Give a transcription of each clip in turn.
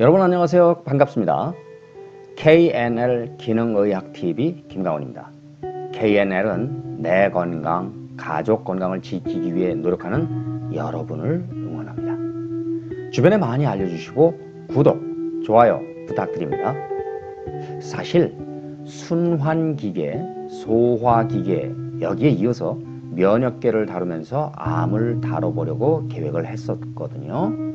여러분 안녕하세요. 반갑습니다. KNL 기능의학TV 김강원입니다. KNL은 내 건강, 가족 건강을 지키기 위해 노력하는 여러분을 응원합니다. 주변에 많이 알려주시고 구독, 좋아요 부탁드립니다. 사실 순환기계, 소화기계 여기에 이어서 면역계를 다루면서 암을 다뤄보려고 계획을 했었거든요.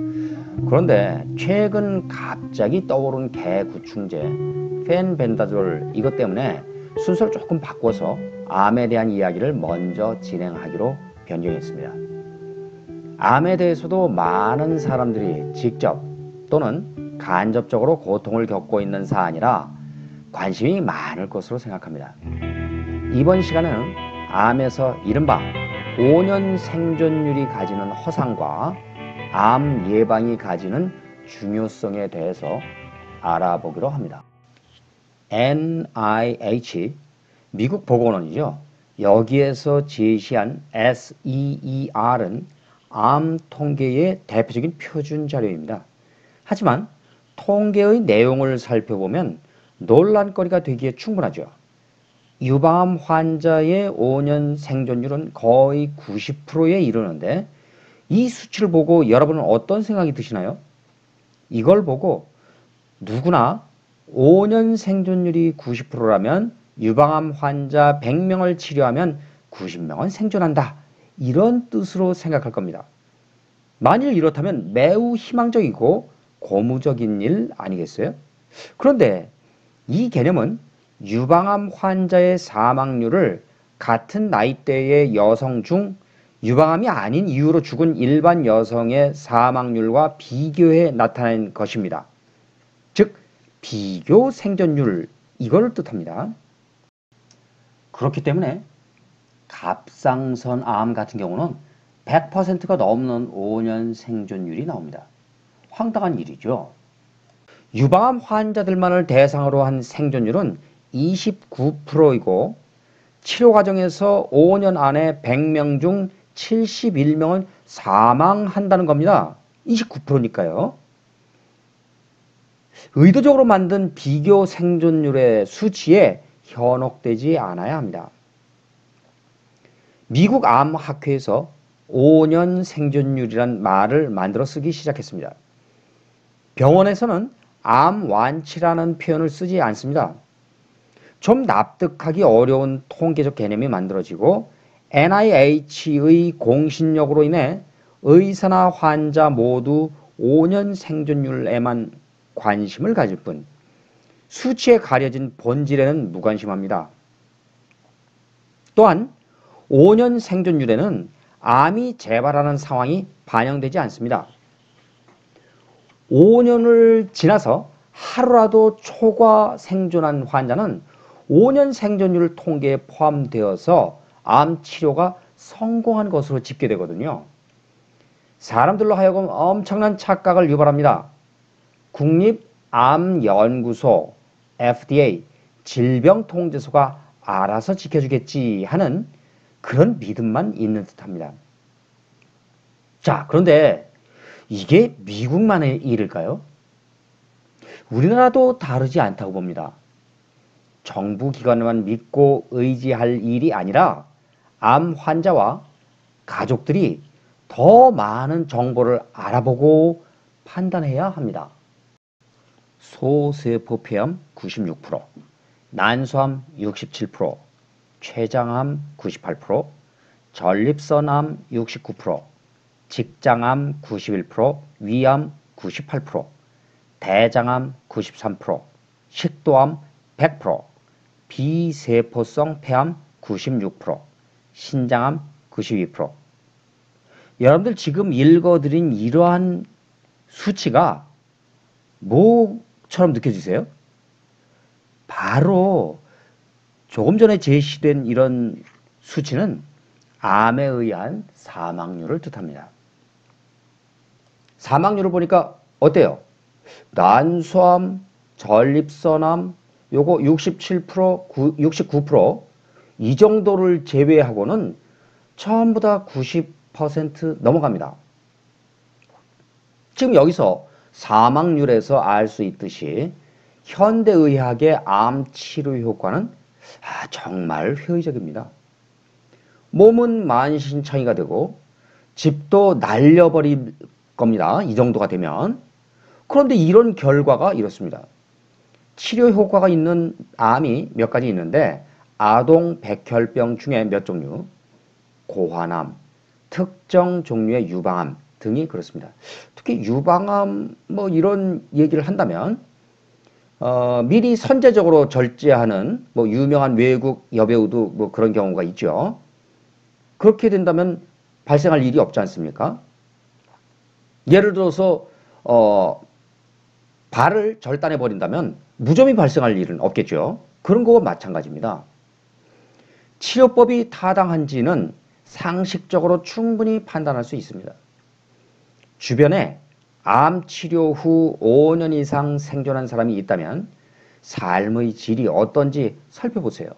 그런데 최근 갑자기 떠오른 개구충제 펜벤다졸 이것 때문에 순서를 조금 바꿔서 암에 대한 이야기를 먼저 진행하기로 변경했습니다. 암에 대해서도 많은 사람들이 직접 또는 간접적으로 고통을 겪고 있는 사안이라 관심이 많을 것으로 생각합니다. 이번 시간에는 암에서 이른바 5년 생존율이 가지는 허상과 암 예방이 가지는 중요성에 대해서 알아보기로 합니다. NIH 미국 보건원이죠. 여기에서 제시한 SEER은 암 통계의 대표적인 표준 자료입니다. 하지만 통계의 내용을 살펴보면 논란거리가 되기에 충분하죠. 유방암 환자의 5년 생존율은 거의 90%에 이르는데 이 수치를 보고 여러분은 어떤 생각이 드시나요? 이걸 보고 누구나 5년 생존율이 90%라면 유방암 환자 100명을 치료하면 90명은 생존한다. 이런 뜻으로 생각할 겁니다. 만일 이렇다면 매우 희망적이고 고무적인 일 아니겠어요? 그런데 이 개념은 유방암 환자의 사망률을 같은 나이대의 여성 중 유방암이 아닌 이유로 죽은 일반 여성의 사망률과 비교해 나타낸 것입니다. 즉 비교 생존율 이걸 뜻합니다. 그렇기 때문에 갑상선암 같은 경우는 100%가 넘는 5년 생존율이 나옵니다. 황당한 일이죠. 유방암 환자들만을 대상으로 한 생존율은 29%이고 치료 과정에서 5년 안에 100명 중 71명은 사망한다는 겁니다. 29%니까요. 의도적으로 만든 비교 생존율의 수치에 현혹되지 않아야 합니다. 미국 암학회에서 5년 생존율이란 말을 만들어 쓰기 시작했습니다. 병원에서는 암 완치라는 표현을 쓰지 않습니다. 좀 납득하기 어려운 통계적 개념이 만들어지고 NIH의 공신력으로 인해 의사나 환자 모두 5년 생존율에만 관심을 가질 뿐 수치에 가려진 본질에는 무관심합니다. 또한 5년 생존율에는 암이 재발하는 상황이 반영되지 않습니다. 5년을 지나서 하루라도 초과 생존한 환자는 5년 생존율 통계에 포함되어서 암 치료가 성공한 것으로 집계되거든요. 사람들로 하여금 엄청난 착각을 유발합니다. 국립암연구소 FDA 질병통제소가 알아서 지켜주겠지 하는 그런 믿음만 있는 듯합니다. 자, 그런데 이게 미국만의 일일까요? 우리나라도 다르지 않다고 봅니다. 정부 기관만 믿고 의지할 일이 아니라 암 환자와 가족들이 더 많은 정보를 알아보고 판단해야 합니다. 소세포폐암 96%, 난소암 67%, 췌장암 98%, 전립선암 69%, 직장암 91%, 위암 98%, 대장암 93%, 식도암 100%, 비세포성 폐암 96%, 신장암 92%. 여러분들 지금 읽어드린 이러한 수치가 뭐처럼 느껴지세요? 바로 조금 전에 제시된 이런 수치는 암에 의한 사망률을 뜻합니다. 사망률을 보니까 어때요? 난소암, 전립선암 요거 67%, 69% 이 정도를 제외하고는 전부 다 90% 넘어갑니다. 지금 여기서 사망률에서 알 수 있듯이 현대의학의 암 치료 효과는 정말 회의적입니다. 몸은 만신창이가 되고 집도 날려버릴 겁니다. 이 정도가 되면. 그런데 이런 결과가 이렇습니다. 치료 효과가 있는 암이 몇 가지 있는데 아동 백혈병 중에 몇 종류, 고환암, 특정 종류의 유방암 등이 그렇습니다. 특히 유방암 뭐 이런 얘기를 한다면 미리 선제적으로 절제하는 뭐 유명한 외국 여배우도 뭐 그런 경우가 있죠. 그렇게 된다면 발생할 일이 없지 않습니까? 예를 들어서 발을 절단해 버린다면 무좀이 발생할 일은 없겠죠. 그런 거와 마찬가지입니다. 치료법이 타당한지는 상식적으로 충분히 판단할 수 있습니다. 주변에 암 치료 후 5년 이상 생존한 사람이 있다면 삶의 질이 어떤지 살펴보세요.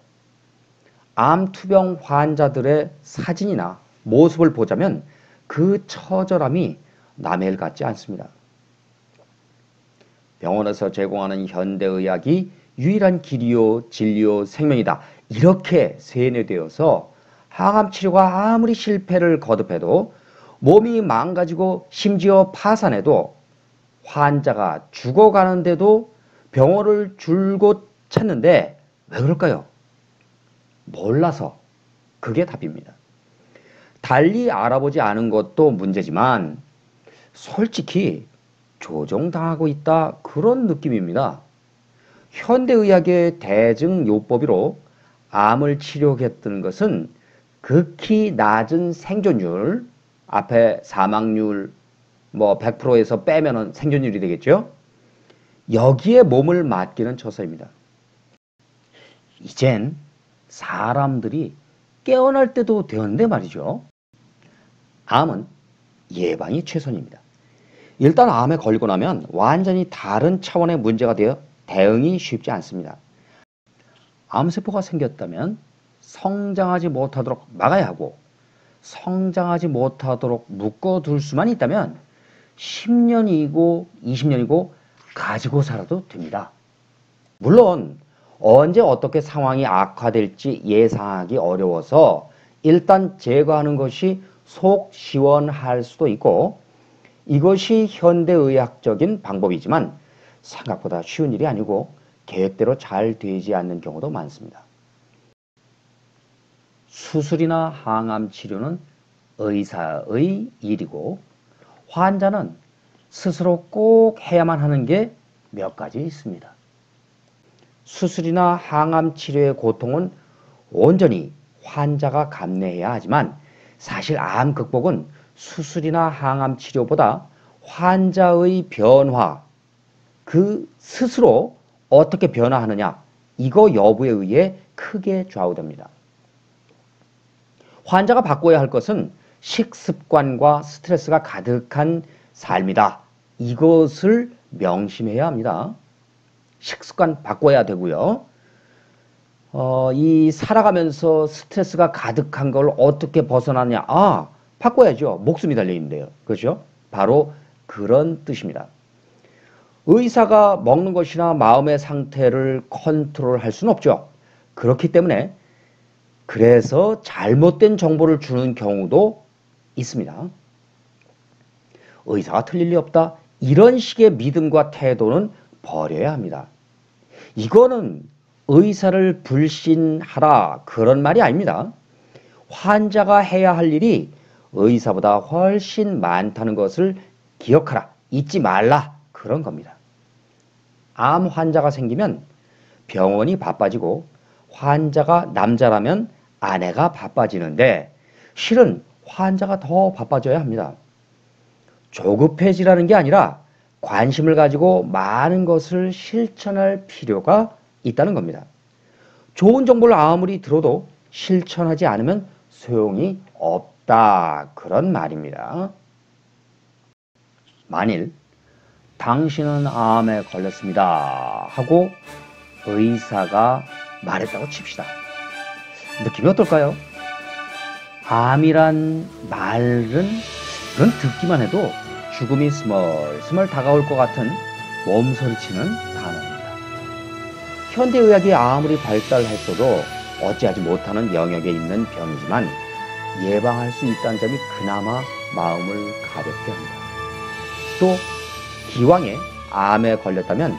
암 투병 환자들의 사진이나 모습을 보자면 그 처절함이 남의 일 같지 않습니다. 병원에서 제공하는 현대의학이 유일한 길이요, 진리요, 생명이다. 이렇게 세뇌되어서 항암 치료가 아무리 실패를 거듭해도 몸이 망가지고 심지어 파산해도 환자가 죽어가는데도 병원을 줄곧 찾는데 왜 그럴까요? 몰라서. 그게 답입니다. 달리 알아보지 않은 것도 문제지만 솔직히 조종당하고 있다 그런 느낌입니다. 현대의학의 대증요법으로 암을 치료했던 것은 극히 낮은 생존율, 앞에 사망률 뭐 100%에서 빼면은 생존율이 되겠죠. 여기에 몸을 맡기는 처사입니다. 이젠 사람들이 깨어날 때도 되었는데 말이죠. 암은 예방이 최선입니다. 일단 암에 걸리고 나면 완전히 다른 차원의 문제가 되어 대응이 쉽지 않습니다. 암세포가 생겼다면 성장하지 못하도록 막아야 하고 성장하지 못하도록 묶어둘 수만 있다면 10년이고 20년이고 가지고 살아도 됩니다. 물론 언제 어떻게 상황이 악화될지 예상하기 어려워서 일단 제거하는 것이 속 시원할 수도 있고 이것이 현대의학적인 방법이지만 생각보다 쉬운 일이 아니고 계획대로 잘 되지 않는 경우도 많습니다. 수술이나 항암 치료는 의사의 일이고 환자는 스스로 꼭 해야만 하는 게 몇 가지 있습니다. 수술이나 항암 치료의 고통은 온전히 환자가 감내해야 하지만 사실 암 극복은 수술이나 항암 치료보다 환자의 변화, 그 스스로 어떻게 변화하느냐 이거 여부에 의해 크게 좌우됩니다. 환자가 바꿔야 할 것은 식습관과 스트레스가 가득한 삶이다. 이것을 명심해야 합니다. 식습관 바꿔야 되고요. 이 살아가면서 스트레스가 가득한 걸 어떻게 벗어나냐? 바꿔야죠. 목숨이 달려있는데요. 그렇죠? 바로 그런 뜻입니다. 의사가 먹는 것이나 마음의 상태를 컨트롤할 수는 없죠. 그렇기 때문에 그래서 잘못된 정보를 주는 경우도 있습니다. 의사가 틀릴 리 없다. 이런 식의 믿음과 태도는 버려야 합니다. 이거는 의사를 불신하라 그런 말이 아닙니다. 환자가 해야 할 일이 의사보다 훨씬 많다는 것을 기억하라, 잊지 말라 그런 겁니다. 암 환자가 생기면 병원이 바빠지고 환자가 남자라면 아내가 바빠지는데 실은 환자가 더 바빠져야 합니다. 조급해지라는 게 아니라 관심을 가지고 많은 것을 실천할 필요가 있다는 겁니다. 좋은 정보를 아무리 들어도 실천하지 않으면 소용이 없다 그런 말입니다. 만일 당신은 암에 걸렸습니다 하고 의사가 말했다고 칩시다. 느낌이 어떨까요? 암이란 말은 그건 듣기만 해도 죽음이 스멀스멀 다가올 것 같은 몸서리치는 단어입니다. 현대의학이 아무리 발달했어도 어찌하지 못하는 영역에 있는 병이지만 예방할 수 있다는 점이 그나마 마음을 가볍게 합니다. 또 기왕에 암에 걸렸다면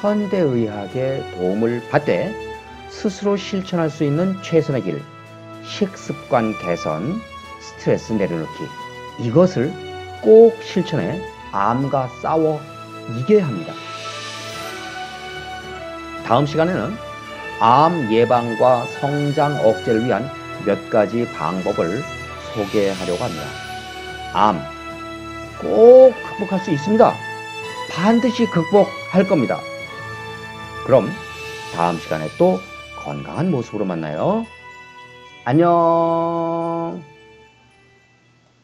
현대의학의 도움을 받되 스스로 실천할 수 있는 최선의 길, 식습관 개선, 스트레스 내려놓기, 이것을 꼭 실천해 암과 싸워 이겨야 합니다. 다음 시간에는 암 예방과 성장 억제를 위한 몇 가지 방법을 소개하려고 합니다. 암 꼭 극복할 수 있습니다. 반드시 극복할 겁니다. 그럼 다음 시간에 또 건강한 모습으로 만나요. 안녕.